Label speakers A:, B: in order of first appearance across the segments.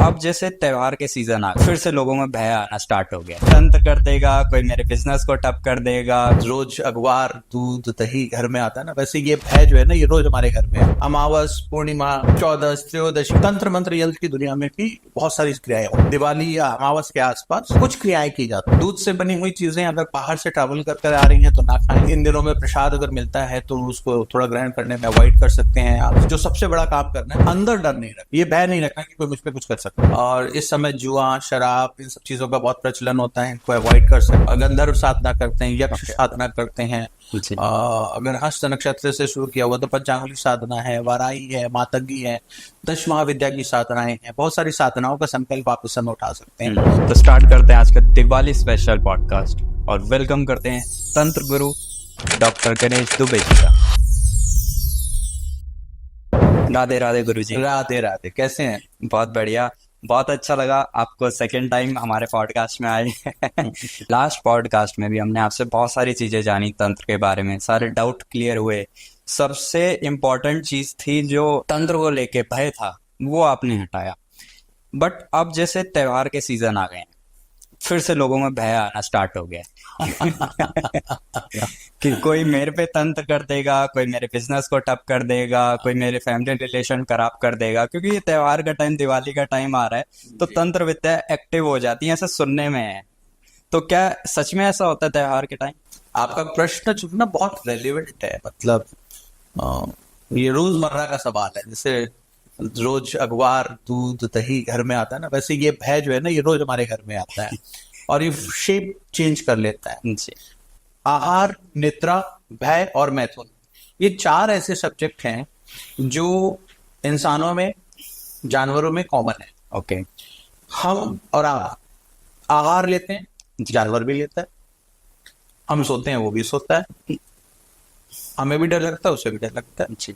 A: अब जैसे त्योहार के सीजन आ गए, फिर से लोगों में भय आना स्टार्ट हो गया। तंत्र कर देगा, कोई मेरे बिजनेस को ठप कर देगा।
B: रोज अखबार दूध दही घर में आता है ना, वैसे ये भय जो है ना, ये रोज हमारे घर में है। अमावस, पूर्णिमा, चौदस, त्रयोदशी, तंत्र मंत्र यंत्र की दुनिया में भी बहुत सारी क्रियाएं होती। दिवाली या अमावस के आसपास कुछ क्रियाएं की जाती है। दूध से बनी हुई चीजें अगर बाहर से ट्रैवल कर आ रही हैं तो ना खाएं। इन दिनों में प्रसाद अगर मिलता है तो उसको थोड़ा ग्रहण करने में अवॉइड कर सकते हैं आप। जो सबसे बड़ा काम करना है, अंदर डर नहीं रखना, ये भय नहीं रखना कि कोई मुझ पे कुछ कर सकता है। और इस समय जुआ, शराब, इन सब चीजों का बहुत प्रचलन होता है, इनको अवॉइड कर सकते हैं। गंधर्व साधना करते हैं, यक्ष साधना करते हैं। अगर हस्त नक्षत्र से शुरू किया हुआ तो पंचांगुली साधना है, वाराही है, मातंगी है, दश महाविद्या की साधनाएं हैं। बहुत सारी साधनाओं का संकल्प आप इस समय उठा सकते हैं।
A: तो स्टार्ट करते हैं आज का दिवाली स्पेशल पॉडकास्ट और वेलकम करते हैं तंत्र गुरु डॉक्टर गणेश दुबे जी का। राधे राधे गुरु जी।
B: राधे राधे, कैसे हैं?
A: बहुत बढ़िया, बहुत अच्छा लगा आपको सेकंड टाइम हमारे पॉडकास्ट में आए। लास्ट पॉडकास्ट में भी हमने आपसे बहुत सारी चीजें जानी तंत्र के बारे में, सारे डाउट क्लियर हुए। सबसे इम्पोर्टेंट चीज थी जो तंत्र को लेके भय था, वो आपने हटाया। बट अब जैसे त्योहार के सीजन आ गए हैं, फिर से लोगों में भय आना स्टार्ट हो गया कि कोई मेरे पे तंत्र कर देगा, कोई मेरे बिजनेस को ठप कर देगा, कोई मेरे फैमिली रिलेशन खराब कर देगा। क्योंकि ये त्योहार का टाइम, दिवाली का टाइम आ रहा है, तो तंत्र विद्या एक्टिव हो जाती है, ऐसा सुनने में है। तो क्या सच में ऐसा होता है त्योहार के टाइम?
B: आपका प्रश्न चुनना बहुत रेलिवेंट है। मतलब ये रोजमर्रा का सवाल है। जैसे रोज अखबार दूध दही घर में आता है ना, वैसे ये भय जो है ना, ये रोज हमारे घर में आता है और ये शेप चेंज कर लेता है जी। आहार, निद्रा, भय और मैथुन, ये चार ऐसे सब्जेक्ट हैं जो इंसानों में, जानवरों में कॉमन है।
A: ओके।
B: हम और आप आहार लेते हैं, जानवर भी लेता है। हम सोते हैं, वो भी सोता है। हमें भी डर लगता है, उसे भी डर लगता है जी।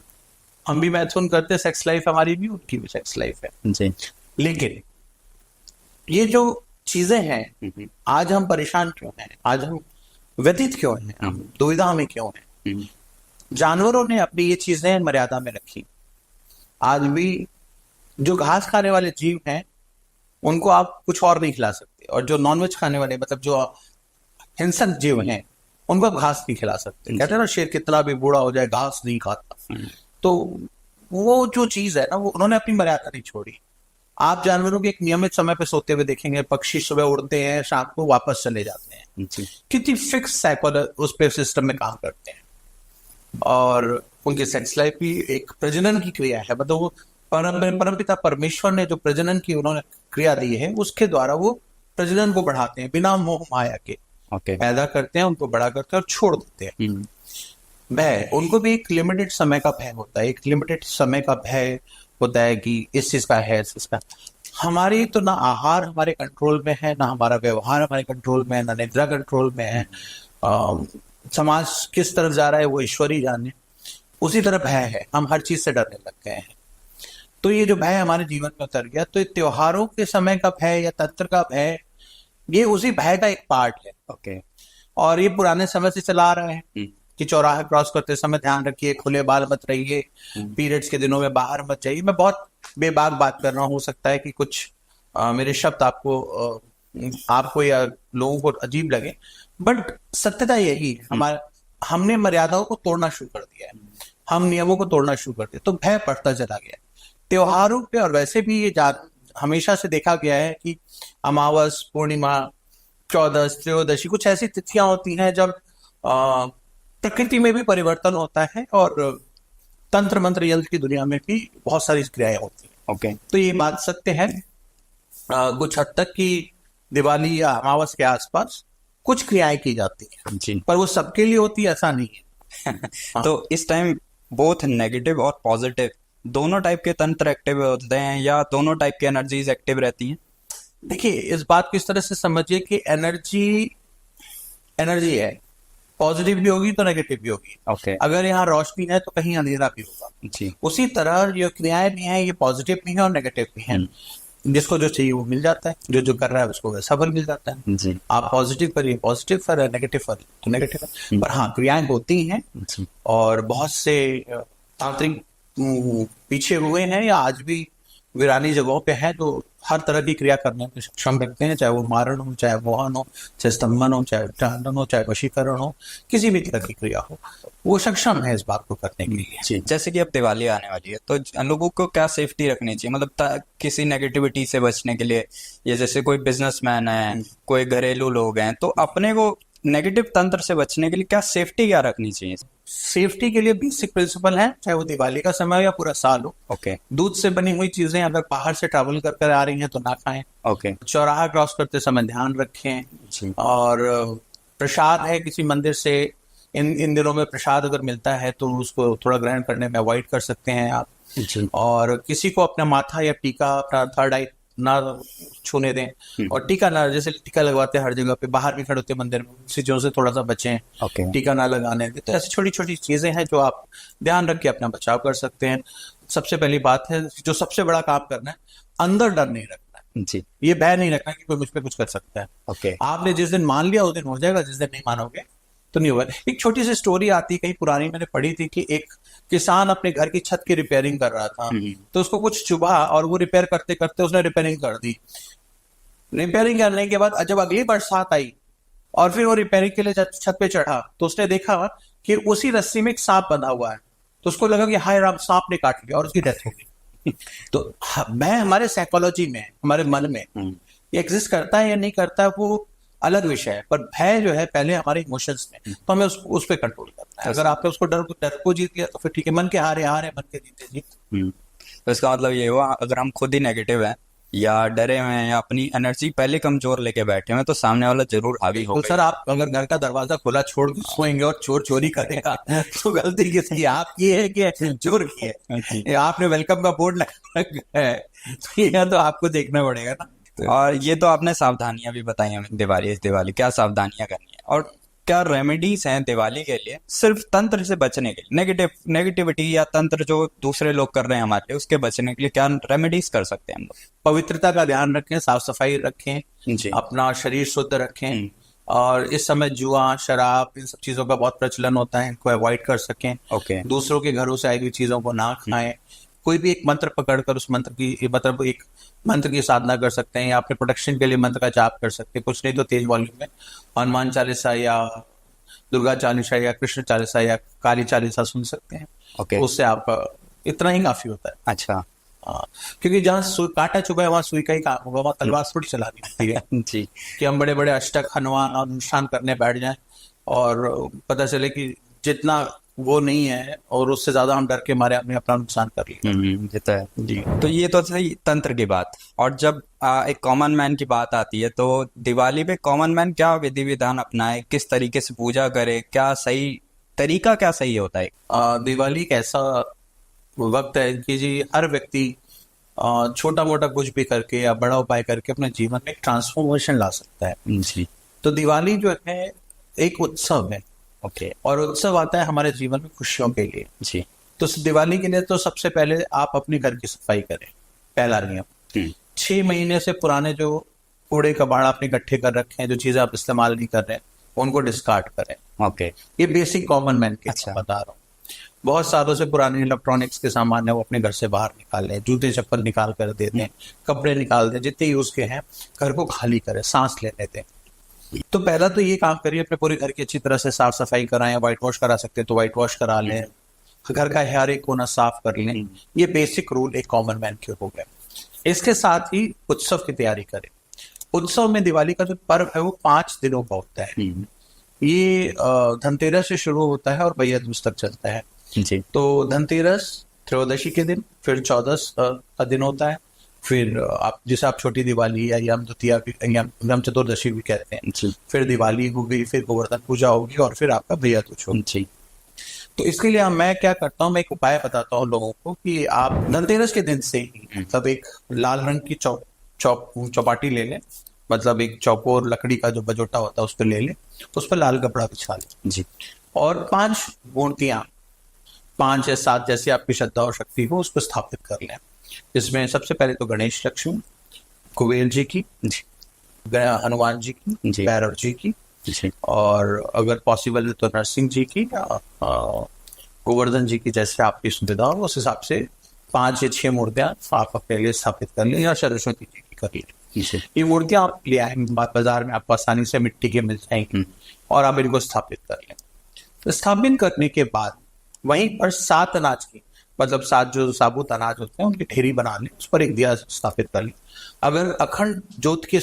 B: हम भी मैथुन करते हैं, सेक्स लाइफ हमारी भी, उनकी भी सेक्स लाइफ है
A: जी।
B: लेकिन ये जो चीजें हैं, आज हम परेशान क्यों हैं, आज हम व्यथित क्यों हैं, हम दुविधा में क्यों हैं? जानवरों ने अपनी ये चीजें मर्यादा में रखी। आज भी जो घास खाने वाले जीव हैं उनको आप कुछ और नहीं खिला सकते, और जो नॉनवेज खाने वाले, मतलब जो हिंसक जीव हैं, उनको आप घास नहीं खिला सकते। कहते हैं ना, शेर कितना भी बूढ़ा हो जाए घास नहीं खाता। तो वो जो चीज है ना, वो उन्होंने अपनी मर्यादा नहीं छोड़ी। आप जानवरों के एक नियमित समय पे सोते हुए देखेंगे, पक्षी सुबह उड़ते हैं, शाम को वापस चले जाते हैं। कितनी फिक्स साइकिल उस पे सिस्टम में काम करते हैं। और उनकी सेक्स लाइफ भी एक प्रजनन की क्रिया है। मतलब वो परमपिता परमेश्वर ने जो प्रजनन की उन्होंने क्रिया दी है, उसके द्वारा वो प्रजनन को बढ़ाते हैं, बिना मोह माया के। पैदा करते हैं, उनको बड़ा करते हैं और छोड़ देते हैं। भय, उनको भी एक लिमिटेड समय का भय होता है। एक लिमिटेड समय का भय होता है कि इस चीज का है, इस चीज का। हमारी तो ना आहार हमारे कंट्रोल में है, ना हमारा व्यवहार हमारे कंट्रोल में है, ना निद्रा कंट्रोल में है। समाज किस तरफ जा रहा है वो ईश्वर ही जाने। उसी तरह भय है, हम हर चीज से डरने लग गए हैं। तो ये जो भय हमारे जीवन में उतर गया, तो त्योहारों के समय का भय या तंत्र का भय, ये उसी भय का एक पार्ट है।
A: ओके।
B: और ये पुराने समय से चला आ रहा है कि चौराहे क्रॉस करते समय ध्यान रखिए, खुले बाल मत रहिए, पीरियड्स के दिनों में बाहर मत जाइए। मैं बहुत बेबाक बात कर रहा हूँ, हो सकता है कि कुछ मेरे शब्द आपको या लोगों को अजीब लगे, बट सत्यता यही है। हमने मर्यादाओं को तोड़ना शुरू कर दिया है, हम नियमों को तोड़ना शुरू कर दिया, तो भय बढ़ता चला गया त्योहारों पे। और वैसे भी ये हमेशा से देखा गया है कि अमावस, पूर्णिमा, चौदस, त्रयोदशी, कुछ ऐसी तिथियां होती हैं जब प्रकृति में भी परिवर्तन होता है और तंत्र मंत्र यंत्र की दुनिया में भी बहुत सारी क्रियाएं होती हैं।
A: ओके।
B: तो ये बात सत्य है कुछ हद तक कि दिवाली या अमावस के आसपास कुछ क्रियाएं की जाती हैं जी, पर वो सबके लिए होती है ऐसा नहीं है।
A: तो इस टाइम बोथ नेगेटिव और पॉजिटिव दोनों टाइप के तंत्र एक्टिव होते हैं, या दोनों टाइप की एनर्जीज एक्टिव रहती हैं?
B: देखिए, इस बात को इस तरह से समझिए कि एनर्जी है, पॉजिटिव भी होगी तो नेगेटिव भी होगी।
A: ओके।
B: अगर यहाँ रोशनी है तो कहीं अंधेरा भी होगा जी। उसी तरह जो क्रियाएं भी हैं, ये पॉजिटिव भी है और नेगेटिव भी हैं। जिसको जो चाहिए वो मिल जाता है, जो कर रहा है उसको वैसा फल मिल जाता है जी। आप पॉजिटिव करिए पॉजिटिव फल, नेगेटिव फल तो नेगेटिव फल। पर हाँ, क्रियाएं होती हैं और बहुत से तांत्रिक पीछे हुए हैं या आज भी वीरानी जगहों पे हैं, तो हर तरह की क्रिया करने में सक्षम रखते हैं, चाहे वो मारण हो, चाहे मोहन हो, चाहे स्तंभन हो, चाहे उच्चारण हो, चाहे वशीकरण हो, किसी भी तरह की क्रिया हो, वो सक्षम है इस बात को करने के लिए।
A: जी, जैसे कि अब दिवाली आने वाली है तो लोगों को क्या सेफ्टी रखनी चाहिए, मतलब किसी नेगेटिविटी से बचने के लिए, या जैसे कोई बिजनेसमैन है, कोई घरेलू लोग हैं, तो अपने को नेगेटिव तंत्र से बचने के लिए क्या सेफ्टी क्या रखनी चाहिए?
B: सेफ्टी के लिए बेसिक प्रिंसिपल है, चाहे वो दिवाली का समय हो या पूरा साल हो।
A: ओके।
B: दूध से बनी हुई चीजें अगर बाहर से ट्रैवल कर कर आ रही हैं तो ना खाएं।
A: ओके।
B: चौराहा क्रॉस करते समय ध्यान रखें।
A: जी।
B: और प्रसाद है किसी मंदिर से, इन दिनों में प्रसाद अगर मिलता है तो उसको थोड़ा ग्रहण करने में अवॉइड कर सकते हैं आप।
A: जी।
B: और किसी को अपना माथा या टीका, अपना थर्ड आई ना छूने दें। और टीका ना, जैसे टीका लगवाते हैं हर जगह पे, बाहर भी खड़े होते हैं मंदिर में, उन चीजों से थोड़ा सा बचें।
A: ओके।
B: टीका ना लगाने दें। तो ऐसी छोटी छोटी चीजें हैं जो आप ध्यान रख के अपना बचाव कर सकते हैं। सबसे पहली बात है, जो सबसे बड़ा काम करना है, अंदर डर नहीं रखना है।
A: जी।
B: ये भय नहीं रखना कि कोई मुझ पे कुछ कर सकता है।
A: ओके।
B: आपने जिस दिन मान लिया उस दिन हो जाएगा, जिस दिन नहीं मानोगे तो नहीं होगा। एक छोटी सी स्टोरी आती है, कहीं पुरानी मैंने पढ़ी थी, कि एक किसान अपने घर की छत की रिपेयरिंग कर रहा था, तो उसको कुछ चुभा और वो रिपेयर करते करते उसने रिपेयरिंग कर दी। रिपेयरिंग करने के बाद जब अगली बरसात आई और फिर वो रिपेयरिंग के लिए छत पे चढ़ा, तो उसने देखा कि उसी रस्सी में एक सांप बंधा हुआ है। तो उसको लगा कि हाय राम, सांप ने काट लिया, और उसकी डेथ हो गई। तो मैं, हमारे साइकोलॉजी में, हमारे मन में ये एग्जिस्ट करता है या नहीं करता है वो अलग विषय है, पर भय जो है पहले हमारे इमोशंस में, तो हमें उस पर कंट्रोल करना है। अगर आपने उसको डर को जीत लिया तो फिर ठीक है, मन के हारे हारे, मन के जीते जीत।
A: तो इसका मतलब ये हुआ, अगर हम खुद ही नेगेटिव हैं या डरे हुए हैं या अपनी एनर्जी पहले कमजोर लेके बैठे हुए हैं, तो सामने वाला जरूर हावी
B: तो
A: होगा।
B: सर, आप अगर घर का दरवाजा खुला छोड़ के सोएंगे और चोर चोरी करेगा तो गलती किसकी, आपकी है कि चोर की है? आपने वेलकम का बोर्ड लगा रखा है, तो यह तो आपको देखना पड़ेगा ना।
A: और ये तो आपने सावधानियां भी बताई हमें, दिवाली क्या सावधानियां करनी है, और क्या रेमेडीज हैं दिवाली के लिए सिर्फ तंत्र से बचने के लिए, नेगेटिविटी या तंत्र जो दूसरे लोग कर रहे हैं हमारे लिए, उसके बचने के लिए क्या रेमेडीज कर सकते हैं हम लोग?
B: पवित्रता का ध्यान रखें, साफ सफाई रखें,
A: जी।
B: अपना शरीर शुद्ध रखें। और इस समय जुआ, शराब, इन सब चीजों का बहुत प्रचलन होता है, इनको अवॉइड कर सकें।
A: ओके।
B: दूसरों के घरों से आई हुई चीजों को ना खाएं। कोई भी एक मंत्र पकड़कर उस मंत्र की, मतलब एक मंत्र की साधना कर सकते हैं, या अपने प्रोटेक्शन के लिए मंत्र का जाप कर सकते हैं। कुछ नहीं तो तेज वॉल्यूम में हनुमान चालीसा या दुर्गा चालीसा या कृष्ण चालीसा या काली चालीसा सुन सकते हैं।
A: ओके।
B: उससे आपका इतना ही काफी होता है।
A: अच्छा।
B: क्योंकि जहाँ कांटा चुभा है वहां सुई का ही काम होगा, वहां तलवार थोड़ी चलानी होती है।
A: जी।
B: कि हम बड़े बड़े अष्टक, हनुमान और अनुष्ठान करने बैठ जाएं और पता चले कि जितना वो नहीं है और उससे ज्यादा हम डर के मारे हमने अपना नुकसान कर लिया।
A: ये तो है जी। तो ये तो सही तंत्र की बात। और जब एक कॉमन मैन की बात आती है, तो दिवाली पे कॉमन मैन क्या विधि विधान अपनाए, किस तरीके से पूजा करे, क्या सही तरीका, क्या सही होता है?
B: दिवाली एक ऐसा वक्त है कि जी हर व्यक्ति छोटा मोटा कुछ भी करके या बड़ा उपाय करके अपने जीवन में एक ट्रांसफॉर्मेशन ला सकता है।
A: जी।
B: तो दिवाली जो है एक उत्सव है।
A: ओके।
B: और उत्सव आता है हमारे जीवन में खुशियों के लिए।
A: जी।
B: तो दिवाली के लिए तो सबसे पहले आप अपने घर की सफाई करें, पहला नियम। 6 महीने से पुराने जो कूड़े कबाड़ आपने इकट्ठे कर रखे हैं, जो चीजें आप इस्तेमाल नहीं कर रहे हैं, उनको डिस्कार्ड करें।
A: ओके।
B: ये बेसिक कॉमन मैन के
A: अच्छा।
B: बता रहा हूँ। बहुत सालों से पुराने इलेक्ट्रॉनिक्स के सामान है वो अपने घर से बाहर निकाल लें, जूते चप्पल निकाल कर दे दें, कपड़े निकाल दें, जितने यूज के हैं घर को खाली करें, सांस लेने दें। तो पहला तो ये काम करिए, अपने पूरे घर की अच्छी तरह से साफ सफाई कराएं। व्हाइट वॉश करा सकते हैं तो व्हाइट वॉश करा लें, घर का हर एक कोना साफ कर लें। ये बेसिक रूल एक कॉमन मैन के हो गए। इसके साथ ही उत्सव की तैयारी करें। उत्सव में दिवाली का जो पर्व है वो 5 दिनों का होता है। ये धनतेरस से शुरू होता है और भैया दूज तक चलता है।
A: जी।
B: तो धनतेरस त्रयोदशी के दिन, फिर 14 का दिन होता है, फिर आप जिसे आप छोटी दिवाली या यम द्वितीया या यम चतुर्दशी भी कहते हैं।
A: जी।
B: फिर दिवाली होगी, फिर गोवर्धन पूजा होगी और फिर आपका भैया दूज होगी।
A: जी।
B: तो इसके लिए मैं क्या करता हूँ, मैं एक उपाय बताता हूँ लोगों को कि आप धनतेरस के दिन से ही तब एक लाल रंग की चौपाटी ले लें, मतलब एक चौकोर लकड़ी का जो बजोटा होता है उस पर ले लें, उस पर लाल कपड़ा बिछा लें।
A: जी।
B: और 5 मूर्तियां, 5 या 7 जैसी आपकी श्रद्धा और शक्ति हो उसको स्थापित कर लें। इसमें सबसे पहले तो गणेश लक्ष्मी, कुबेर जी की, हनुमान जी की,
A: जी।
B: भैरव जी की,
A: जी।
B: और अगर पॉसिबल है तो नरसिंह जी की, गोवर्धन जी की, जैसे आपकी सुविधा हो उस हिसाब से 5 या 6 मूर्तियां आप अपने लिए स्थापित कर लें, या सरस्वती जी की कर ली। ये मूर्तियां आप ले आए बाजार में, आपको आसानी से मिट्टी के मिल जाएंगी और आप इनको स्थापित कर लें। तो स्थापित करने के बाद वहीं पर 7 अनाज की, मतलब 7 जो साबुत अनाज होते हैं उनकी ढेरी बना लें, उस पर एक दिया स्थापित कर लें। अगर अखंड ज्योत की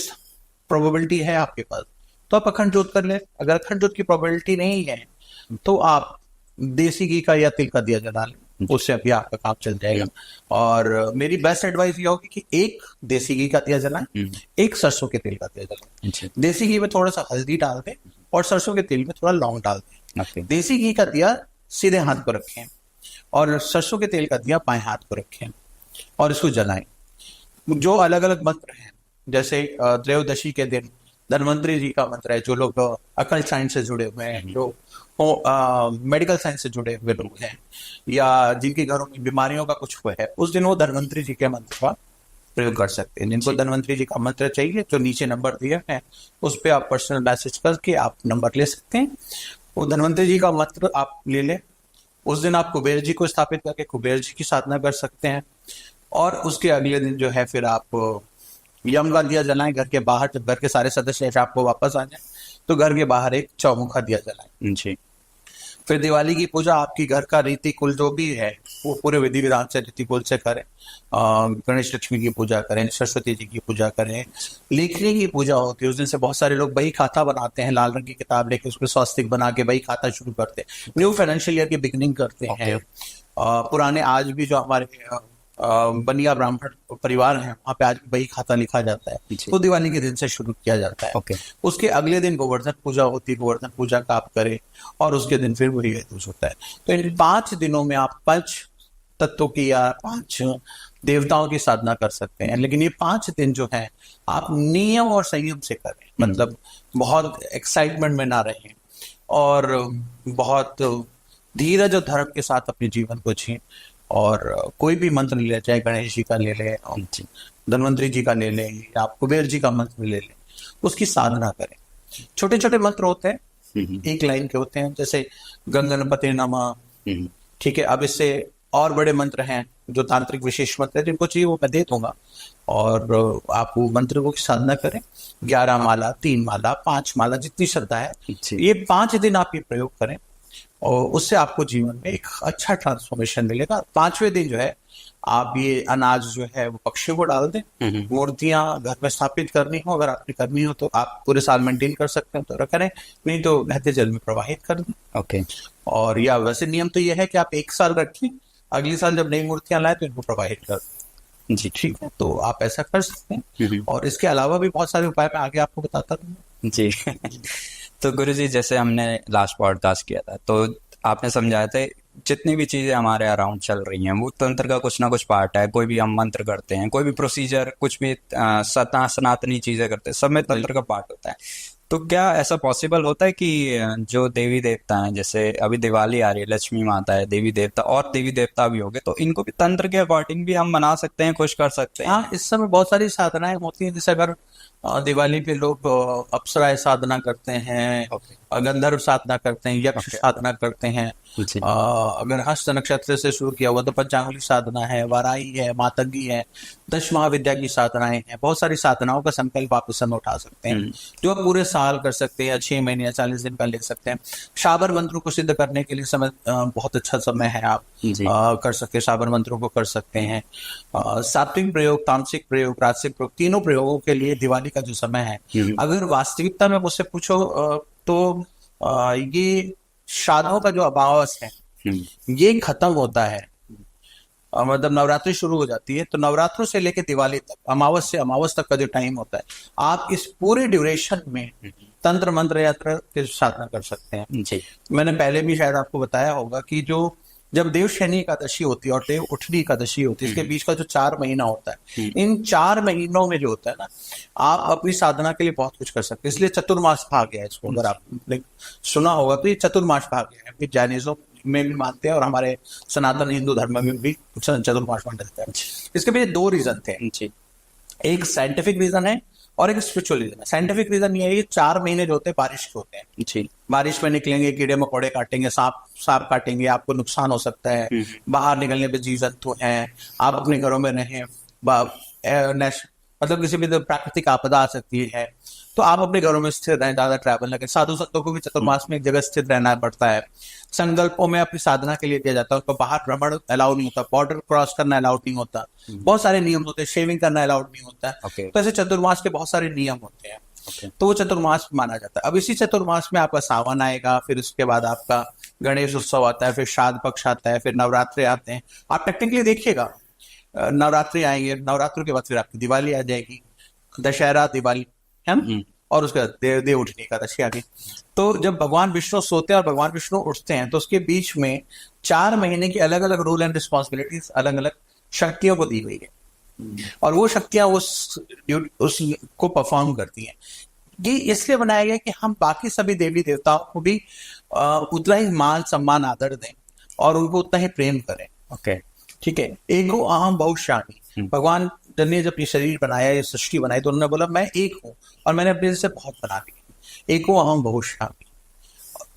B: प्रोबेबिलिटी है आपके पास तो आप अखंड ज्योत कर लें। अगर अखंड ज्योत की प्रोबेबिलिटी नहीं है तो आप देसी घी का या तिल का दिया जला लें, उससे अभी आपका काम चल जाएगा। और मेरी बेस्ट एडवाइस ये होगी कि एक देसी घी का दिया जलाएं, एक सरसों के तेल का दिया जलाएं। देसी घी में थोड़ा सा हल्दी डाल दें और सरसों के तेल में थोड़ा लौंग डाल दें। देसी घी का दिया सीधे हाथ को रखें और सरसों के तेल का दिया बाएं हाथ को रखें और इसको जलाएं। जो अलग अलग मंत्र हैं, जैसे त्रयोदशी के दिन धन्वंतरी जी का मंत्र है, जो लोग अकल साइंस से जुड़े हुए हैं, जो मेडिकल साइंस से जुड़े हुए लोग हैं, या जिनके घरों में बीमारियों का कुछ हुआ है, उस दिन वो धन्वंतरी जी के मंत्र का प्रयोग कर सकते हैं। जिनको धन्वंतरी जी का मंत्र चाहिए, जो नीचे नंबर दिए हैं उस पर आप पर्सनल मैसेज करके आप नंबर ले सकते हैं। वो धन्वंतरी जी का मंत्र आप ले लें। उस दिन आप कुबेर जी को स्थापित करके कुबेर जी की साधना कर सकते हैं। और उसके अगले दिन जो है फिर आप यम का दिया जलाएं घर के बाहर। जब घर के सारे सदस्य आपको वापस आ जाए तो घर के बाहर एक चौमुखा दिया जलाएं जी। फिर दिवाली की पूजा आपकी घर का रीति कुल जो भी है वो पूरे विधि विधान से रीति कुल से करें। गणेश लक्ष्मी की पूजा करें, सरस्वती जी की पूजा करें। लेखनी की पूजा होती है, उस दिन से बहुत सारे लोग बही खाता बनाते हैं, लाल रंग की किताब लेके उसमें स्वास्तिक बना के बही खाता शुरू करते हैं, न्यू फाइनेंशियल ईयर की बिगिनिंग करते हैं। पुराने आज भी जो हमारे बनिया ब्राह्मण परिवार हैं वहाँ पे आज बही खाता लिखा जाता है, तो दिवाली के दिन से शुरू किया जाता है। उसके अगले दिन गोवर्धन पूजा होती है, गोवर्धन पूजा का आप करें और उसके दिन फिर वही दूज होता है। तो इन 5 दिनों में आप 5 तत्वों की या 5 देवताओं की साधना कर सकते हैं। लेकिन ये 5 दिन जो है आप नियम और संयम से करें, मतलब बहुत एक्साइटमेंट में ना रहें और बहुत धीरज और धर्म के साथ अपने जीवन को जिएं। और कोई भी मंत्र ले, चाहे गणेश जी का ले लें, धन्वंतरी जी का ले लें, या आप कुबेर जी का मंत्र ले लें, उसकी साधना करें। छोटे छोटे मंत्र होते हैं, एक लाइन के होते हैं, जैसे गंगनपते नमः। ठीक है, अब इससे और बड़े मंत्र हैं जो तांत्रिक विशेष मंत्र है, जिनको चाहिए वो मैं दे दूंगा और आप वो मंत्र को साधना करें। 11 माला, 3 माला, 5 माला, जितनी श्रद्धा है, ये 5 दिन आप ये प्रयोग करें और उससे आपको जीवन में एक अच्छा ट्रांसफॉर्मेशन मिलेगा। 5वें दिन जो है आप ये अनाज जो है वो पक्षियों को डाल दें। मूर्तियां घर में स्थापित करनी हो, अगर आपने करनी हो तो आप पूरे साल मेंटेन कर सकते हैं तो रखें, नहीं तो बहते जल में प्रवाहित कर दें। और या वैसे नियम तो ये है कि आप 1 साल रखें, अगले साल जब नई मूर्तियां लाए तो इनको प्रवाहित कर दें जी। ठीक है, तो आप ऐसा कर सकते हैं। और इसके अलावा भी बहुत सारे उपाय मैं आगे आपको बताता रहूंगा जी।
A: तो गुरुजी, जैसे हमने लास्ट पॉडकास्ट किया था तो आपने समझाया था जितनी भी चीजें हमारे अराउंड चल रही हैं वो तंत्र का कुछ ना कुछ पार्ट है। कोई भी हम मंत्र करते हैं, कोई भी प्रोसीजर, कुछ भी सनातनी चीजें करते हैं, सब में तंत्र का पार्ट होता है। तो क्या ऐसा पॉसिबल होता है कि जो देवी देवता हैं, जैसे अभी दिवाली आ रही है, लक्ष्मी माता है, देवी देवता और देवी देवता भी हो गए, तो इनको भी तंत्र के अकॉर्डिंग भी हम बना सकते हैं, खुश कर सकते हैं?
B: हाँ, इस समय बहुत सारी साधनाएं होती हैं। जैसे अगर दिवाली पे लोग अप्सराएं साधना करते हैं, गंधर्व साधना करते हैं, यक्ष साधना करते हैं। अगर हस्त नक्षत्र से शुरू किया हुआ तो पंचांगुली साधना है, वाराही है, मातंगी है, 10 महाविद्या की साधनाएं हैं। बहुत सारी साधनाओं का संकल्प आप इस समय उठा सकते हैं, जो आप पूरे साल कर सकते हैं, 6 महीने या 40 दिन का ले सकते हैं। शाबर मंत्रों को सिद्ध करने के लिए समय बहुत अच्छा समय है, आप कर सकते हैं, शाबर मंत्रों को कर सकते हैं। सात्विक प्रयोग, तामसिक प्रयोग, राजसिक प्रयोग, तीनों प्रयोगों के लिए दिवाली का जो समय है, अगर वास्तविकता में मुझसे पूछो तो ये श्राद्धों का जो अमावस है ये खत्म होता है। मतलब नवरात्रि शुरू हो जाती है तो नवरात्रों से लेकर दिवाली तक, अमावस से अमावस तक का जो टाइम होता है, आप इस पूरे ड्यूरेशन में तंत्र मंत्र यंत्र की साधना कर सकते हैं जी। मैंने पहले भी शायद आपको बताया होगा कि जो जब देवशयनी एकादशी होती है और देव उठनी एकादशी होती है, इसके बीच का जो 4 महीना होता है, इन 4 महीनों में जो होता है ना, आप अपनी साधना के लिए बहुत कुछ कर सकते हैं। इसलिए चतुर्मास भाग है इसको, अगर आपने सुना होगा तो ये चतुर्मास भाग है। जैनिज्म में भी मानते हैं और हमारे सनातन हिंदू धर्म में भी चतुर्मास माना जाता है। इसके पीछे 2 रीजन थे, एक साइंटिफिक रीजन है और एक स्पिरिचुअल रीजन है। साइंटिफिक रीजन ये है, 4 महीने जो होते हैं बारिश के होते हैं जी। बारिश में निकलेंगे, कीड़े मकोड़े काटेंगे, सांप काटेंगे, आपको नुकसान हो सकता है। बाहर निकलने पे जीव जंतु हैं, आप अपने घरों में रहें, मतलब किसी भी प्राकृतिक आपदा आ सकती है, तो आप अपने घरों में स्थिर रहें, ज्यादा ट्रैवल न करें। साधु संतों को भी चतुर्मास में एक जगह स्थिर रहना पड़ता है, संकल्पों में अपनी साधना के लिए दिया जाता है, उसको बाहर भ्रमण अलाउ नहीं होता, बॉर्डर क्रॉस करना अलाउड नहीं होता, बहुत सारे नियम होते हैं, शेविंग करना अलाउड नहीं होता है।
A: Okay.
B: तो ऐसे चतुर्मास के बहुत सारे नियम होते हैं।
A: Okay.
B: तो वो चतुर्मास माना जाता है। अब इसी चतुर्मास में आपका सावन आएगा, फिर उसके बाद आपका गणेश उत्सव आता है, फिर श्राद्ध पक्ष आता है, फिर नवरात्रे आते हैं। आप टेक्निकली देखिएगा, नवरात्रि आएंगे, नवरात्रों के बाद फिर आपकी दिवाली आ जाएगी, दशहरा, दिवाली, है ना, और उसके बाद देव उठनी एकादशी आ गई। तो जब भगवान विष्णु सोते हैं और भगवान विष्णु उठते हैं, तो उसके बीच में 4 महीने की अलग अलग रूल एंड रिस्पॉन्सिबिलिटीज अलग अलग शक्तियों को दी गई है, और वो शक्तियां उस को परफॉर्म करती हैं। ये इसलिए बनाया गया कि हम बाकी सभी देवी देवताओं को भी उतना ही मान सम्मान आदर दें और उनको उतना ही प्रेम करें।
A: ओके,
B: ठीक है। एको अहम बहुश्यामी, भगवान ने जब ये शरीर बनाया, ये सृष्टि बनाई, तो उन्होंने बोला मैं एक हूँ और मैंने अपने से बहुत बना दी, एको अहम बहुश्यामी।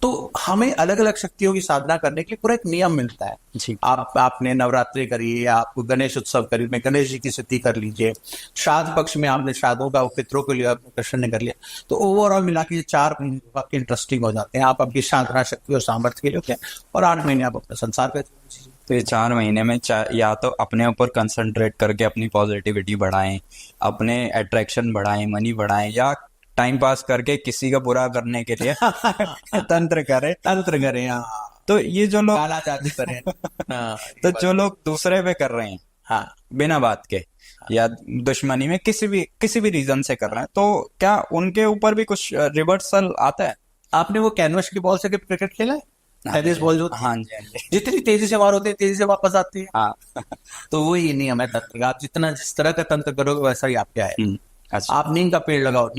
B: तो हमें अलग अलग शक्तियों की साधना करने के लिए पूरा एक नियम मिलता है
A: जी।
B: आपने नवरात्रि करिए, आपको गणेश उत्सव करिए, में गणेश जी की स्तुति कर लीजिए, श्राद्ध पक्ष में आपने श्राद्धों का पितरों के लिए कृष्ण ने कर लिया। तो ओवरऑल मिला के 4 महीने आपके इंटरेस्टिंग हो जाते हैं, आप आपकी साधना शक्ति और सामर्थ्य के लिए होते हैं, और 8 महीने आप अपना संसार करते हैं।
A: तो ये 4 महीने में या तो अपने ऊपर कंसंट्रेट करके अपनी पॉजिटिविटी बढ़ाएं, अपने अट्रैक्शन बढ़ाएं, मनी बढ़ाएं, या टाइम पास करके किसी का बुरा करने के लिए तंत्र करें।
B: हाँ,
A: तो ये जो लोग
B: काला जादू करें। हाँ,
A: तो जो लोग दूसरे पे कर रहे हैं,
B: हाँ,
A: बिना बात के या दुश्मनी में किसी भी रीजन से कर रहे हैं, तो क्या उनके ऊपर भी कुछ रिवर्सल आता है?
B: आपने वो कैनवस की बॉल से क्रिकेट खेला है? टेनिस बॉल जो
A: हाँ जी, हाँ जी।
B: जितनी तेजी से वार होते हैं, तेजी से वापस आती है।
A: हाँ।
B: तो वही नियम है तंत्र का। आप जिस तरह का तंत्र करोगे वैसा ही आपका है।
A: अच्छा।
B: आप नीम का पेड़ लगाओ,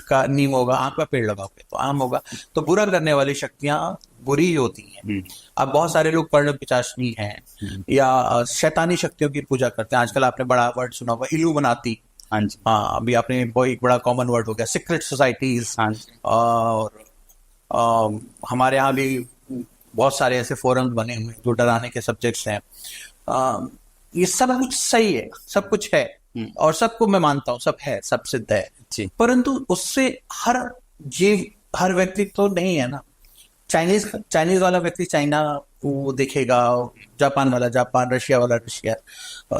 B: का नीम होगा, आम का पेड़ लगाओगे तो आम होगा। तो बुरा करने वाली शक्तियां बुरी ही होती हैं। अब बहुत सारे लोग पर्ण पिचाशनी हैं या शैतानी शक्तियों की पूजा करते हैं। आजकल आपने बड़ा वर्ड सुना होगा, इल्यूमिनाती।
A: हाँ जी।
B: हाँ, अभी आपने एक बड़ा कॉमन वर्ड हो गया, सीक्रेट सोसाइटीज।
A: हाँ जी।
B: और हमारे यहाँ भी बहुत सारे ऐसे फोरम्स बने हुए हैं जो डराने के सब्जेक्ट्स हैं। ये सब कुछ सही है, सब कुछ है, और सबको मैं मानता हूँ, सब है, सब सिद्ध है
A: जी।
B: परंतु उससे हर व्यक्ति तो नहीं है ना। चाइनीज वाला व्यक्ति चाइना वो देखेगा, जापान वाला जापान, रशिया वाला रशिया,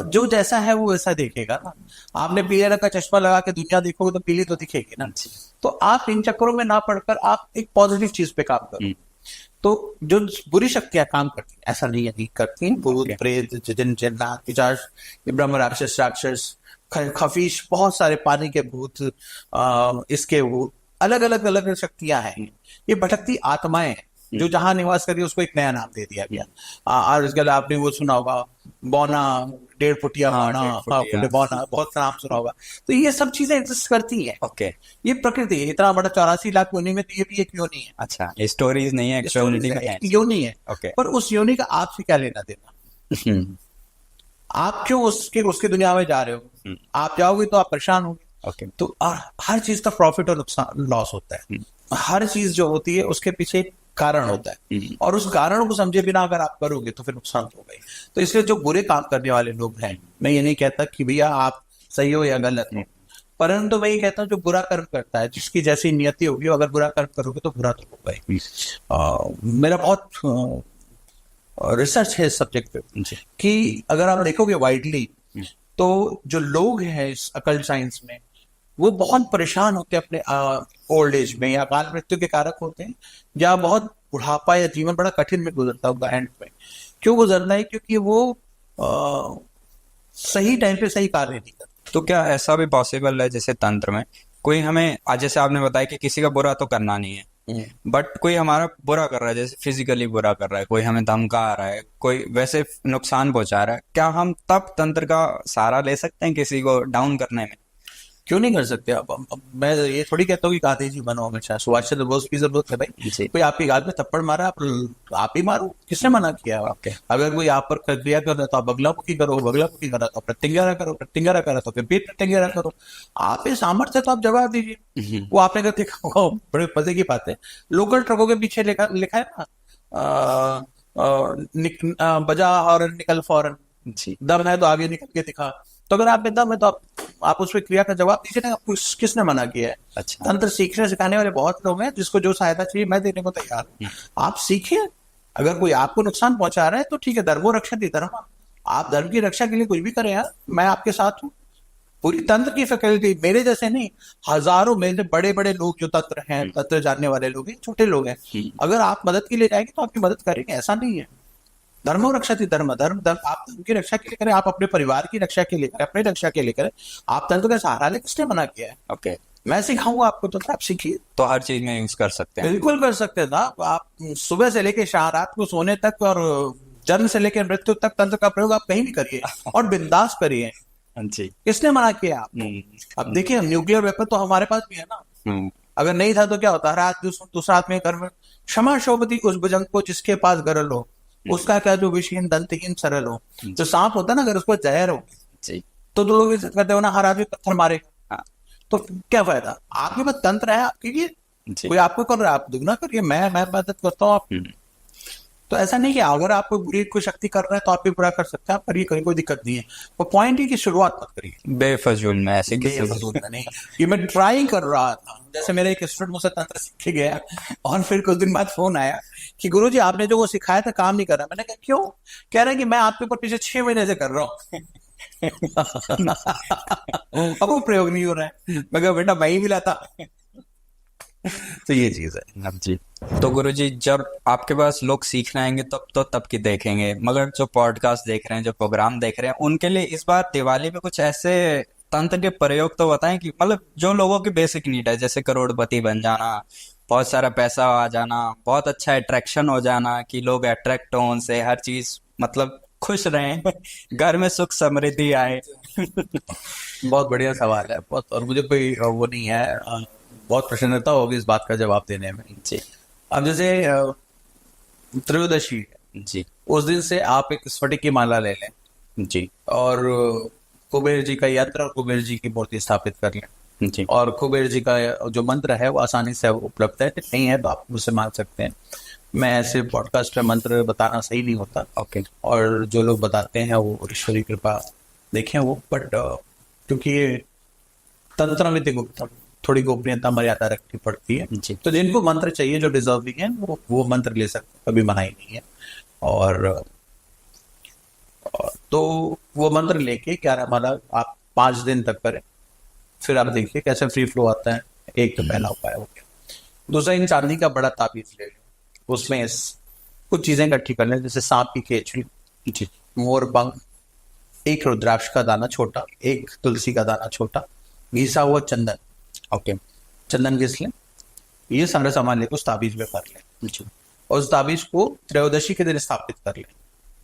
B: जो जैसा है वो वैसा देखेगा ना। आपने पीले रंग का चश्मा लगा के दुनिया देखोगे तो पीली तो दिखेगी ना। तो आप इन चक्करों में ना पड़कर आप एक पॉजिटिव चीज पे काम करो। तो जो बुरी शक्तियां काम करती हैं, ऐसा नहीं है, नहीं करती हैं, भूत प्रेत, जिन जिन्नात, पिशाच, ब्रह्म राक्षस, खफीश, बहुत सारे पानी के भूत, इसके वो अलग अलग शक्तियां हैं। ये भटकती आत्माएं हैं जो जहां निवास करी उसको एक नया नाम दे दिया गया। और इसके अलावा आपने वो सुना होगा बौना, 1.5 फुटिया बौना, बौना, बहुत नाम सुना होगा। तो ये सब चीजें एग्जिस्ट करती है।
A: ओके।
B: ये प्रकृति है। इतना बड़ा 84 लाख योनि में तो ये भी एक योनि है।
A: अच्छा, स्टोरीज नहीं है, एक्चुअलिटी में है,
B: योनि है।
A: ओके।
B: पर उस योनि का आपसे क्या लेना देना? आप क्यों उसके दुनिया में जा रहे हो? आप जाओगे तो आप परेशान होगे।
A: ओके।
B: तो हर चीज का प्रॉफिट और नुकसान, लॉस होता है। हर चीज जो होती है उसके पीछे एक कारण होता है, और उस कारण को समझे बिना अगर आप करोगे तो फिर नुकसान होगा ही। तो इसलिए जो बुरे काम करने वाले लोग हैं, मैं ये नहीं कहता कि भैया आप सही हो या गलत हो, परंतु मैं ये कहता हूँ जो बुरा कर्म करता है, जिसकी जैसी नियति होगी, अगर बुरा कर्म करोगे तो बुरा तो होगा ही। मेरा बहुत रिसर्च है इस सब्जेक्ट पे कि अगर आप देखोगे वाइडली, तो जो लोग हैं इस अकल्ट साइंस में, वो बहुत परेशान होते हैं अपने ओल्ड एज में, या अकाल मृत्यु के कारक होते हैं, या बहुत बुढ़ापा या जीवन बड़ा कठिन में गुजरता होगा एंड में। क्यों गुजरना है? क्योंकि वो सही टाइम पे सही कार्य नहीं करते।
A: तो क्या ऐसा भी पॉसिबल है जैसे तंत्र में कोई हमें, आज जैसे आपने बताया कि किसी का बुरा तो करना नहीं है, बट कोई हमारा बुरा कर रहा है, जैसे फिजिकली बुरा कर रहा है, कोई हमें धमका रहा है, कोई वैसे नुकसान पहुंचा रहा है, क्या हम तब तंत्र का सहारा ले सकते हैं किसी को डाउन करने में?
B: क्यों नहीं कर सकते आप? मैं ये थोड़ी कहता हूँ कि गांधी जी बनो हमेशा, सुभाष चंद्र बोस की जरूरत है भाई। कोई आपकी गाल में थप्पड़ मारा, आप ही मारो, किसने मना किया आपके? अगर कोई आप पर क्रिया कर रहा तो आप बगलामुखी करो, बगलामुखी कर रहा तो प्रत्यंगिरा करो, प्रत्यंगिरा करा तो फिर प्रत्यंगिरा करो। आप ये सामर्थ्य तो आप जवाब दीजिए। वो आपने अगर देखा होगा, बड़े मजे की बात है, लोकल ट्रकों के पीछे लिखा है ना, बजा हॉर्न निकल फौरन, दम है तो आगे निकल के दिखा। तो अगर आप में दम है तो आप आप उस पर क्रिया का जवाब दीजिए ना, आपको किसने मना किया है?
A: अच्छा।
B: तंत्र सीखने सिखाने वाले बहुत लोग हैं, जिसको जो सहायता चाहिए मैं देने को तैयार हूँ। आप सीखिए। अगर कोई आपको नुकसान पहुंचा रहा है तो ठीक है, धर्मो रक्षति धर्म, आप धर्म की रक्षा के लिए कुछ भी करें यार, मैं आपके साथ हूँ। पूरी तंत्र की फैकल्टी, मेरे जैसे नहीं, हजारों मेरे बड़े बड़े लोग जो तंत्र हैं, तंत्र जानने वाले लोग हैं, छोटे लोग हैं, अगर आप मदद के लिए जाएंगे तो आपकी मदद करेंगे, ऐसा नहीं है। धर्मो रक्षति धर्म, आप धर्म की रक्षा के लिए करें, आप अपने परिवार की रक्षा के लिए करें, अपनी रक्षा के लिए करें। आप तंत्र का सहारा ले, किसने मना किया है?
A: ओके।
B: मैं सिखाऊंगा आपको तो आप सीखिए।
A: तो हर चीज में यूज कर सकते हैं।
B: बिल्कुल कर सकते हैं साहब। आप सुबह से लेके शाम, रात को सोने तक, और जन्म से लेकर मृत्यु तक तंत्र का प्रयोग आप कहीं भी करिए और बिंदास करिए।
A: जी।
B: किसने मना किया आपको? अब देखिए, न्यूक्लियर वेपन तो हमारे पास भी है ना। अगर नहीं था तो क्या होता? हर आदमी दूसरा आदमी कर में क्षमा शोभती उस भुजंग को जिसके पास गरल हो, उसका क्या जो विषहीन दंतहीन सरल हो। जो सांप होता है ना, अगर उसको जहर हो
A: जी।
B: तो लोग इज्जत करते हो ना, हर आदमी पत्थर मारेगा।
A: हाँ।
B: तो क्या फायदा? आपके पास तंत्र है, आप कीजिए।
A: जी।
B: कोई आपको कर रहा है, आप दुगना करिए। मैं मदद करता हूँ आप। तो ऐसा नहीं कि अगर आपको बुरी कोई शक्ति कर रहा है तो आप भी बुरा कर सकते हैं, आप करिए, कहीं कोई दिक्कत नहीं है। वो पॉइंट ही की शुरुआत मत करिए
A: बेफजूल में ऐसे किसी
B: बेफजूल में नहीं। ये मैं ट्राई कर रहा था। जैसे मेरे एक स्टूडेंट मुझसे तंत्र सीख के गया, और फिर कुछ दिन बाद फोन आया कि गुरुजी आपने जो वो सिखाया था काम नहीं कर रहा। मैंने कहा क्यों? कह रहा है कि मैं आपके ऊपर पिछले 6 महीने से कर रहा हूँ। अब वो प्रयोग नहीं हो रहा है। मैं कहा बेटा मैं ही मिला था। तो ये चीज है।
A: अब जी। तो गुरुजी, जब आपके पास लोग सीखने आएंगे तब की देखेंगे, मगर जो पॉडकास्ट देख रहे हैं, जो प्रोग्राम देख रहे हैं, उनके लिए इस बार दिवाली में कुछ ऐसे तंत्र के प्रयोग तो बताएं कि मतलब जो लोगों की बेसिक नीड है, जैसे करोड़पति बन जाना, बहुत सारा पैसा आ जाना, बहुत अच्छा अट्रैक्शन हो जाना, कि लोग अट्रैक्ट हो उनसे, हर चीज मतलब खुश रहें, घर में सुख समृद्धि आए।
B: बहुत बढ़िया सवाल है, बहुत। और मुझे कोई वो नहीं है, बहुत प्रसन्नता होगी इस बात का जवाब देने में।
A: जी।
B: अब जैसे त्रयोदशी है,
A: जी।
B: उस दिन से आप एक स्फटिक की माला ले लें
A: जी।
B: और कुबेर जी का यंत्र और कुबेर जी की मूर्ति स्थापित कर लें।
A: जी।
B: और कुबेर जी का जो मंत्र है वो आसानी से उपलब्ध है, नहीं है तो आप मुझसे मांग सकते हैं। मैं ऐसे पॉडकास्ट पे मंत्र बताना सही नहीं होता।
A: ओके।
B: और जो लोग बताते हैं वो ईश्वरी कृपा देखें वो, बट क्योंकि ये तंत्र में थोड़ी गोपनीयता मर्यादा रखनी पड़ती है।
A: जी।
B: तो जिनको मंत्र चाहिए, जो डिजर्विंग है, वो मंत्र ले सकते, कभी मनाही नहीं है। और तो वो मंत्र लेके 11 माला आप 5 दिन तक करें, फिर आप देखिए कैसे फ्री फ्लो आता है। एक तो पहला उपाय हो गया। दूसरा, इन चांदी का बड़ा ताबीज ले लो, उसमें कुछ चीजें इकट्ठी कर लें, जैसे सांप की केचड़ी,
A: जी।
B: मोर पंख, एक रुद्राक्ष का दाना छोटा, एक तुलसी का दाना छोटा, घिसा हुआ चंदन।
A: ओके।
B: चंदन घिस लें, ये सारे सामान लेकर उस ताबीज में कर लें।
A: जी।
B: और उस ताबीज को त्रयोदशी के दिन स्थापित कर लें,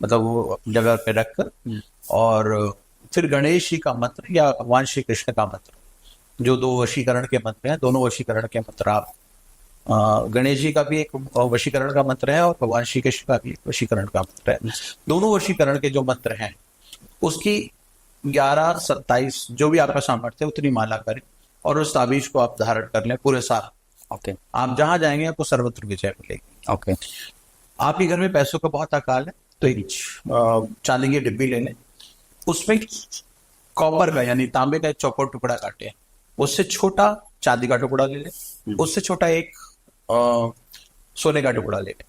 B: मतलब वो जगह पे रखकर। और फिर गणेश जी का मंत्र या भगवान श्री कृष्ण का मंत्र, जो 2 वशीकरण के मंत्र हैं, दोनों वशीकरण के मंत्र आप, गणेश जी का भी एक वशीकरण का मंत्र है और भगवान श्री कृष्ण का भी एक वशीकरण का मंत्र है। दोनों वशीकरण के जो मंत्र हैं उसकी 11, 27 जो भी आपका सामर्थ्य है उतनी माला करें, और उस ताबीज को आप धारण कर लें पूरे साल।
A: ओके।
B: आप जहां जाएंगे आपको सर्वत्र विजय मिलेगी।
A: ओके।
B: आपके घर में पैसों का बहुत अकाल है तो एक चांदी की डिब्बी ले लें, उसमें कॉपर का यानी तांबे का एक चौकोर टुकड़ा काटे, उससे छोटा चांदी का टुकड़ा ले लें, उससे छोटा एक सोने का टुकड़ा ले लें,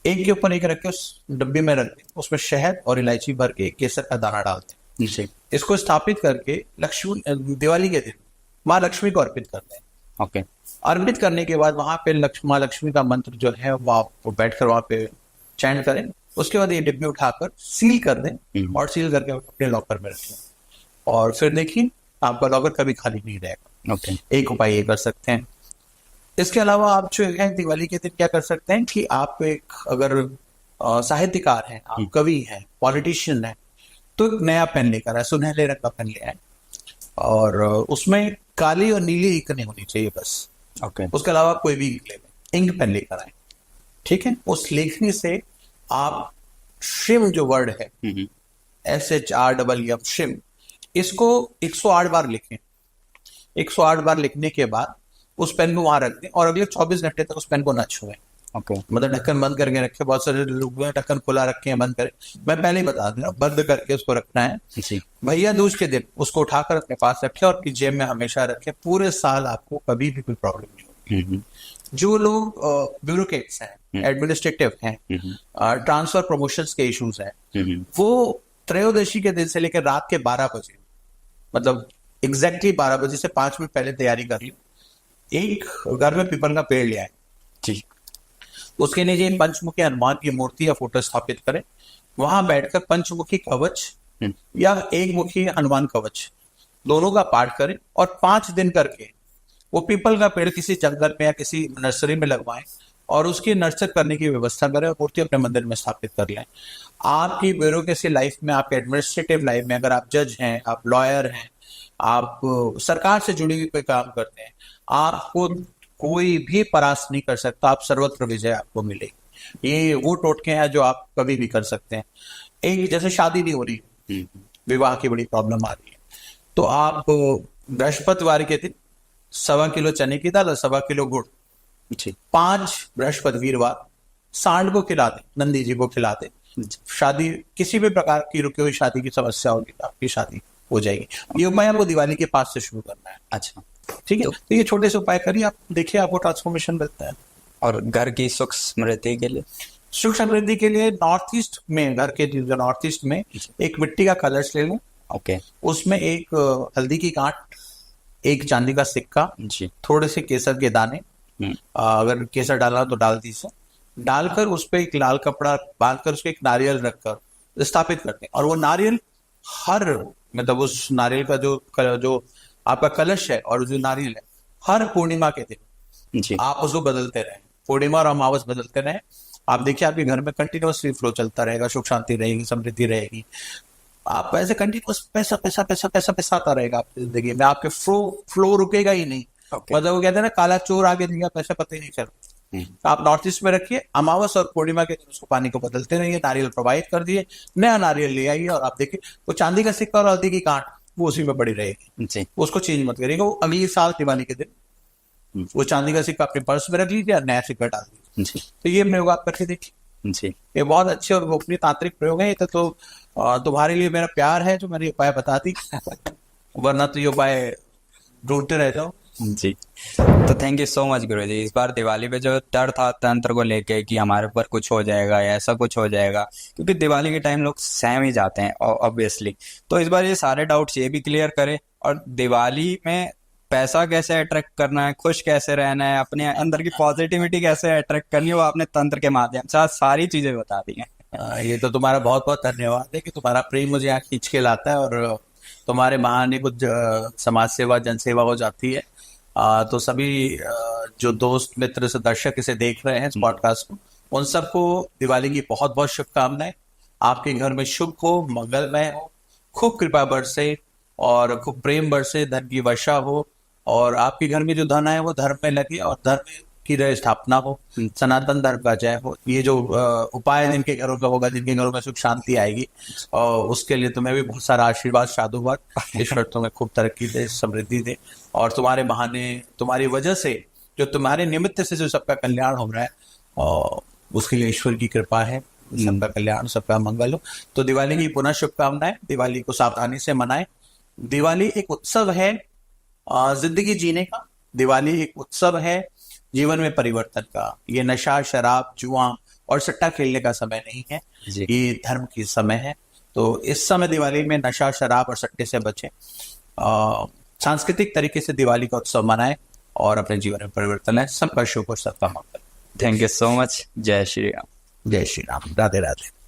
B: एक के ऊपर एक रख के उस डब्बे में रख दें, उसमें शहद और इलायची भर के केसर का दाना डाल दें।
A: जी।
B: इसको स्थापित करके लक्ष्मी दिवाली के दिन माँ लक्ष्मी को अर्पित कर दें।
A: ओके।
B: अर्पित करने के बाद वहां पे माँ लक्ष्मी का मंत्र जो है वो बैठकर वहां पे चैंट करें। उसके बाद ये डिब्बे उठाकर सील कर दें और सील करके अपने लॉकर में रखें, और फिर देखिए आपका लॉकर कभी खाली नहीं रहेगा।
A: ओके।
B: एक उपाय ये कर सकते हैं। इसके अलावा आप जो है दिवाली के दिन क्या कर सकते हैं कि आप एक अगर साहित्यकार हैं, आप कवि हैं, पॉलिटिशियन हैं, तो एक नया पेन लेकर आए, सुनहरे रंग का पेन ले आए, और उसमें काली और नीली इंक नहीं होनी चाहिए बस।
A: ओके।
B: उसके अलावा कोई भी इंक ले लें, इंक पेन लेकर आए, ठीक है। उस लेखनी से आप शिव जो वर्ड है SHREM शिव, इसको 108 बार लिखें। 108 बार लिखने के बाद उस पेन को वहां रख दें और अगले 24 घंटे तक उस पेन को न छुएं।
A: ओके।
B: मतलब ढक्कन बंद करके रखे, बहुत सारे लोग हैं ढक्कन खुला रखे हैं बंद करे, मैं पहले ही बता दे रहा हूँ, बंद करके उसको रखना है।
A: जी।
B: भैया दूज के दिन उसको उठाकर अपने पास रखे और अपनी जेब में हमेशा रखे, पूरे साल आपको कभी भी कोई प्रॉब्लम नहीं होगी। जो लोग ब्यूरोक्रेट्स हैं, एडमिनिस्ट्रेटिव हैं, ट्रांसफर प्रमोशंस के इश्यूज हैं, वो त्रयोदशी के दिन से लेकर रात के 12 बजे, मतलब एग्जैक्टली 12 बजे से 5 मिनट पहले तैयारी कर ली, एक घर में पीपल का पेड़ ले आए
A: जी।
B: उसके नीचे पंचमुखी हनुमान की मूर्ति या फोटो स्थापित करें, वहां बैठकर पंचमुखी कवच या एक मुखी हनुमान कवच दोनों का पाठ करें और 5 दिन करके वो पीपल का पेड़ किसी जंगल में या किसी नर्सरी में लगवाएं और उसकी नर्चर करने की व्यवस्था करें और मूर्ति अपने मंदिर में स्थापित कर लें। आपकी ब्यूरोक्रेसी लाइफ में, आपके एडमिनिस्ट्रेटिव लाइफ में, अगर आप जज हैं, आप लॉयर हैं, आप सरकार से जुड़ी हुई कोई काम करते हैं, आपको कोई भी परास्त नहीं कर सकता, आप सर्वत्र विजय आपको मिलेगी। ये वो टोटके हैं जो आप कभी भी कर सकते हैं। एक जैसे शादी नहीं हो रही, विवाह की बड़ी प्रॉब्लम आ रही है, तो आप बृहस्पतिवार के दिन 1.25 किलो चने की दाल और 1.25 किलो गुड़, 5 बृहस्पतिवार सांड को खिला दे, नंदी जी को खिला दे। शादी किसी भी प्रकार की रुकी हुई शादी की समस्या होगी तो आपकी शादी हो जाएगी। ये उपाय आपको दिवाली के पास से शुरू करना है।
A: अच्छा,
B: ठीक है, तो ये छोटे से उपाय करिए, आप देखिए आपको ट्रांसफॉर्मेशन मिलता है।
A: और घर की सुख समृद्धि के लिए,
B: सुख समृद्धि के लिए नॉर्थ ईस्ट में, घर के नॉर्थ ईस्ट में एक मिट्टी का कलश ले लें,
A: ओके,
B: उसमें एक हल्दी की गांठ, एक चांदी का सिक्का,
A: जी,
B: थोड़े से केसर के दाने, अगर केसर डालना तो डाल दीजिए, डालकर उस पर एक लाल कपड़ा बांधकर उसको एक नारियल रखकर स्थापित करते हैं। और वो नारियल हर, मतलब उस नारियल का जो आपका कलश है और जो नारियल है, हर पूर्णिमा के दिन
A: जी,
B: आप उसको बदलते रहें, पूर्णिमा और अमावस बदलते रहें। आप देखिए आपके घर में कंटिन्यूअसली फ्लो चलता रहेगा, सुख शांति रहेगी, समृद्धि रहेगी। आप ऐसे कंटिन्यूअस पैसा पैसा पैसा पैसा पैसा आता रहेगा आपकी जिंदगी में, आपके फ्लो रुकेगा ही नहीं। मतलब वो कहते हैं ना, काला चोर आगे नहीं गया, पैसा पता ही नहीं चला। आप नॉर्थ ईस्ट में रखिए, अमावस और पूर्णिमा के दिन उसको पानी को बदलते रहिए, नारियल प्रवाहित कर दिए, नया नारियल ले आइए और आप देखिए वो चांदी का सिक्का और हल्दी की गांठ वो उसी में पड़ी रहेगी
A: जी,
B: उसको चेंज मत करिएगा। वो अगले साल दिवाली के दिन वो चांदी का सिक्का अपने पर्स में रख लीजिए और नया सिक्का डाल दीजिए। तो ये प्रयोग आप करके देखिए
A: जी,
B: ये बहुत अच्छे और गोपनीय तांत्रिक प्रयोग है। ये तो तुम्हारे लिए मेरा प्यार है जो मैंने उपाय बता दी, वरना तो ये उपाय ढूंढते रह जाओ।
A: जी। तो थैंक यू सो मच गुरु जी। इस बार दिवाली पे जो डर था तंत्र को लेके कि हमारे ऊपर कुछ हो जाएगा या ऐसा कुछ हो जाएगा, क्योंकि दिवाली के टाइम लोग सहम ही जाते हैं ऑब्वियसली, तो इस बार ये सारे डाउट्स ये भी क्लियर करे और दिवाली में पैसा कैसे अट्रैक्ट करना है, खुश कैसे रहना है, अपने अंदर की पॉजिटिविटी कैसे अट्रैक्ट करनी है, वो आपने तंत्र के माध्यम से आज सारी चीजें बता दी हैं।
B: ये तो तुम्हारा बहुत बहुत धन्यवाद है कि तुम्हारा प्रेम मुझे यहाँ खींच के लाता है और तुम्हारे बहाने कुछ समाज सेवा, जनसेवा हो जाती है। तो सभी जो दोस्त मित्र से दर्शक इसे देख रहे हैं इस पॉडकास्ट को, उन सबको दिवाली की बहुत बहुत शुभकामनाएं। आपके घर में शुभ हो, मंगलमय हो, खूब कृपा बरसे और खूब प्रेम बरसे, धन की वर्षा हो और आपके घर में जो धन है वो धर्म में लगे और धर्म की रह स्थापना हो, सनातन धर्म का जय हो। ये जो उपाय जिनके घरों का होगा, जिनके घरों में सुख शांति आएगी, और उसके लिए तुम्हें भी बहुत सारा आशीर्वाद, साधुवाद। ईश्वर तुम्हें खूब तरक्की दे, समृद्धि दे और तुम्हारे बहाने, तुम्हारी वजह से, जो तुम्हारे निमित्त से जो सबका कल्याण हो रहा है, और उसके लिए ईश्वर की कृपा है, सबका कल्याण, सबका मंगल हो। तो दिवाली की पुनः शुभकामनाएं। दिवाली को सावधानी से मनाएं। दिवाली एक उत्सव है जिंदगी जीने का। दिवाली एक उत्सव है जीवन में परिवर्तन का। ये नशा, शराब, जुआ और सट्टा खेलने का समय नहीं है, ये धर्म की समय है। तो इस समय दिवाली में नशा, शराब और सट्टे से बचें, सांस्कृतिक तरीके से दिवाली का उत्सव मनाएं और अपने जीवन में परिवर्तन है। सबका शुभ और सबका मंगल।
A: Thank you so much. जय श्री राम।
B: जय श्री राम। राधे राधे।